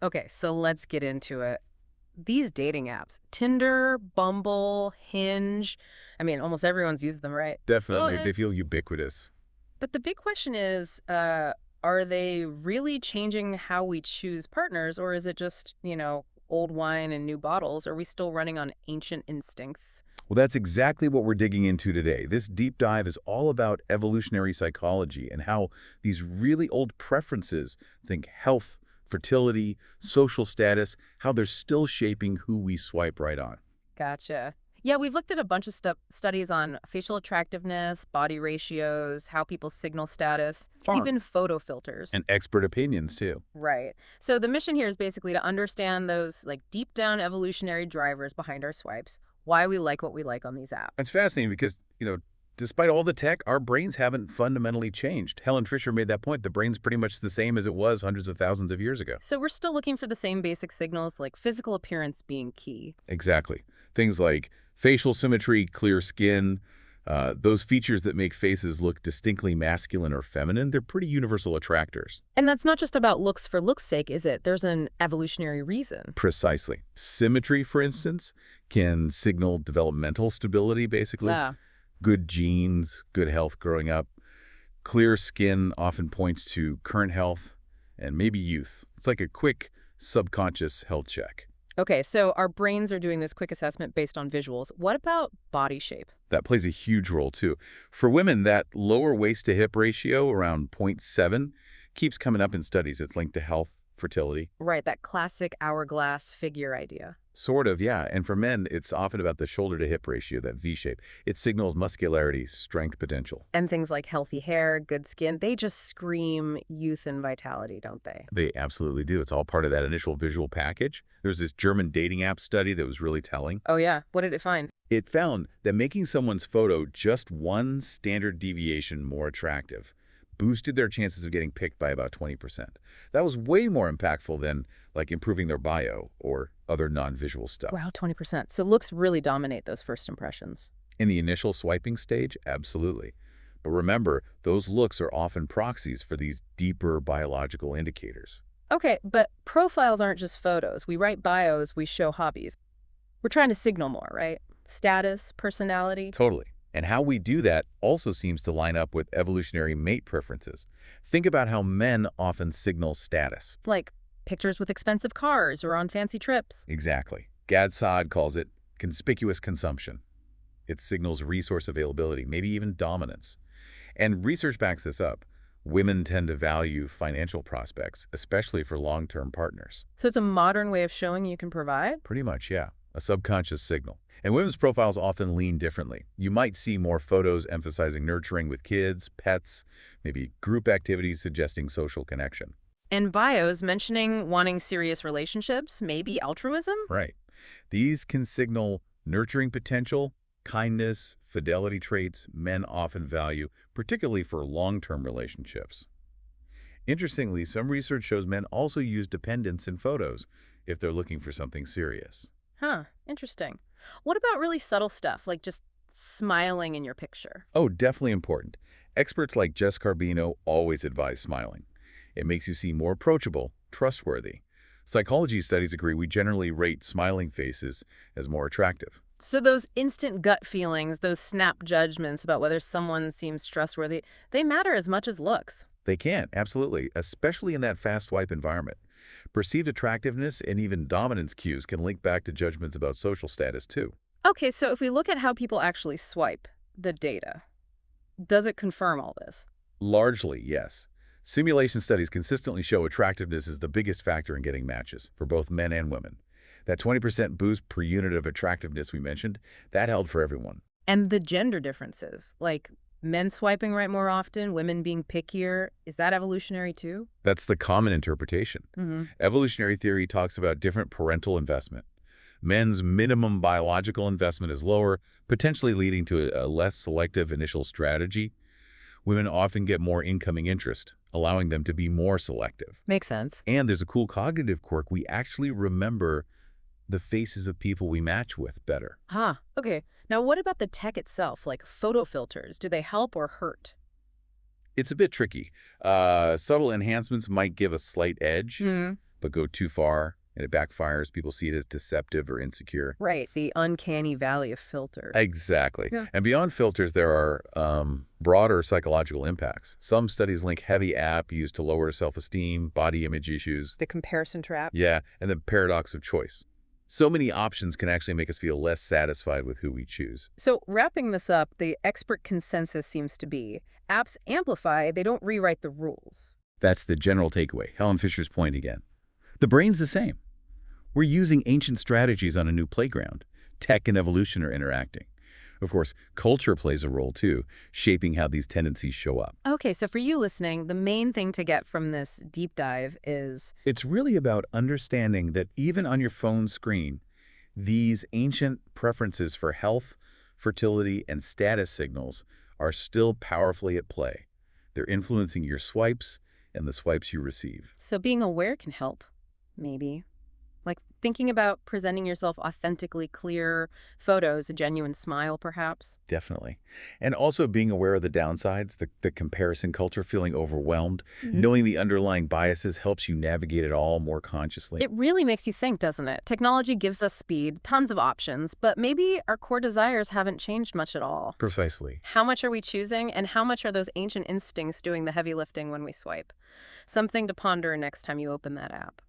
Okay, so let's get into it. These dating apps, Tinder, Bumble, Hinge, I mean, almost everyone's used them, right? Definitely, But they feel ubiquitous. but the big question is, are they really changing how we choose partners, or is it just, old wine and new bottles? Are we still running on ancient instincts? Well, that's exactly what we're digging into today. This deep dive is all about evolutionary psychology and how these really old preferences, think health, fertility, social status, how they're still shaping who we swipe right on. Gotcha. Yeah, we've looked at a bunch of studies on facial attractiveness, body ratios, how people signal status, Farm. even photo filters. And expert opinions, too. Right. So the mission here is basically to understand those like deep down evolutionary drivers behind our swipes, why we like what we like on these apps. It's fascinating because, despite all the tech, our brains haven't fundamentally changed. Helen Fisher made that point. The brain's pretty much the same as it was hundreds of thousands of years ago. So we're still looking for the same basic signals like physical appearance being key. Exactly. Things like facial symmetry, clear skin, those features that make faces look distinctly masculine or feminine, they're pretty universal attractors. And that's not just about looks for looks' sake, is it? There's an evolutionary reason. Precisely. Symmetry, for instance, can signal developmental stability, basically. Yeah. Good genes, good health growing up. Clear skin often points to current health and maybe youth. It's like a quick subconscious health check. Okay, so our brains are doing this quick assessment based on visuals. What about body shape? That plays a huge role, too. For women, that lower waist-to-hip ratio, around zero point 0.7, keeps coming up in studies. It's linked to health, fertility. Right, that classic hourglass figure idea. Sort of, yeah. And for men, it's often about the shoulder-to-hip ratio, that V shape. It signals muscularity, strength potential. And things like healthy hair, good skin, they just scream youth and vitality, don't they? They absolutely do. It's all part of that initial visual package. There's this German dating app study that was really telling. Oh, yeah. What did it find? It found that making someone's photo just one standard deviation more attractive boosted their chances of getting picked by about 20%. That was way more impactful than, like, improving their bio or other non-visual stuff. Wow, 20%. So looks really dominate those first impressions. In the initial swiping stage, absolutely. But remember, those looks are often proxies for these deeper biological indicators. Okay, but profiles aren't just photos. We write bios, we show hobbies. We're trying to signal more, right? Status, personality. Totally. And how we do that also seems to line up with evolutionary mate preferences. Think about how men often signal status. Like pictures with expensive cars or on fancy trips. Exactly. Gad Saad calls it conspicuous consumption. It signals resource availability, maybe even dominance. And research backs this up. Women tend to value financial prospects, especially for long-term partners. So it's a modern way of showing you can provide? Pretty much, yeah. A subconscious signal. And women's profiles often lean differently. You might see more photos emphasizing nurturing with kids, pets, maybe group activities suggesting social connection. And bios mentioning wanting serious relationships, maybe altruism? Right. These can signal nurturing potential, kindness, fidelity traits men often value, particularly for long-term relationships. Interestingly, some research shows men also use dependence in photos if they're looking for something serious. Huh, interesting. What about really subtle stuff, like just smiling in your picture? Oh, definitely important. Experts like Jess Carbino always advise smiling. It makes you seem more approachable, trustworthy. Psychology studies agree we generally rate smiling faces as more attractive. So those instant gut feelings, those snap judgments about whether someone seems trustworthy, they matter as much as looks. They can, absolutely, especially in that fast swipe environment. Perceived attractiveness and even dominance cues can link back to judgments about social status, too. Okay, so if we look at how people actually swipe, the data, does it confirm all this? Largely, yes. Simulation studies consistently show attractiveness is the biggest factor in getting matches for both men and women. That 20% boost per unit of attractiveness we mentioned, that held for everyone. And the gender differences, like men swiping right more often, women being pickier, is that evolutionary too? That's the common interpretation. Mm-hmm. Evolutionary theory talks about different parental investment. Men's minimum biological investment is lower, potentially leading to a less selective initial strategy. Women often get more incoming interest, allowing them to be more selective. Makes sense. And there's a cool cognitive quirk. We actually remember the faces of people we match with better. Huh. Okay. Now, what about the tech itself, like photo filters? Do they help or hurt? It's a bit tricky. Subtle enhancements might give a slight edge, but go too far and it backfires. People see it as deceptive or insecure. Right, the uncanny valley of filter. Exactly. Yeah. And beyond filters, there are broader psychological impacts. Some studies link heavy app use to lower self-esteem, body image issues. The comparison trap. Yeah, and the paradox of choice. So many options can actually make us feel less satisfied with who we choose. So wrapping this up, the expert consensus seems to be apps amplify, they don't rewrite the rules. That's the general takeaway. Helen Fisher's point again. The brain's the same. We're using ancient strategies on a new playground. Tech and evolution are interacting. Of course, culture plays a role too, shaping how these tendencies show up. Okay, so for you listening, the main thing to get from this deep dive is It's really about understanding that even on your phone screen, these ancient preferences for health, fertility, and status signals are still powerfully at play. They're influencing your swipes and the swipes you receive. so being aware can help, maybe. Like thinking about presenting yourself authentically clear photos, a genuine smile, perhaps. Definitely. And also being aware of the downsides, the comparison culture, feeling overwhelmed, Mhm. knowing the underlying biases helps you navigate it all more consciously. It really makes you think, doesn't it? Technology gives us speed, tons of options, but maybe our core desires haven't changed much at all. Precisely. How much are we choosing, and how much are those ancient instincts doing the heavy lifting when we swipe? Something to ponder next time you open that app.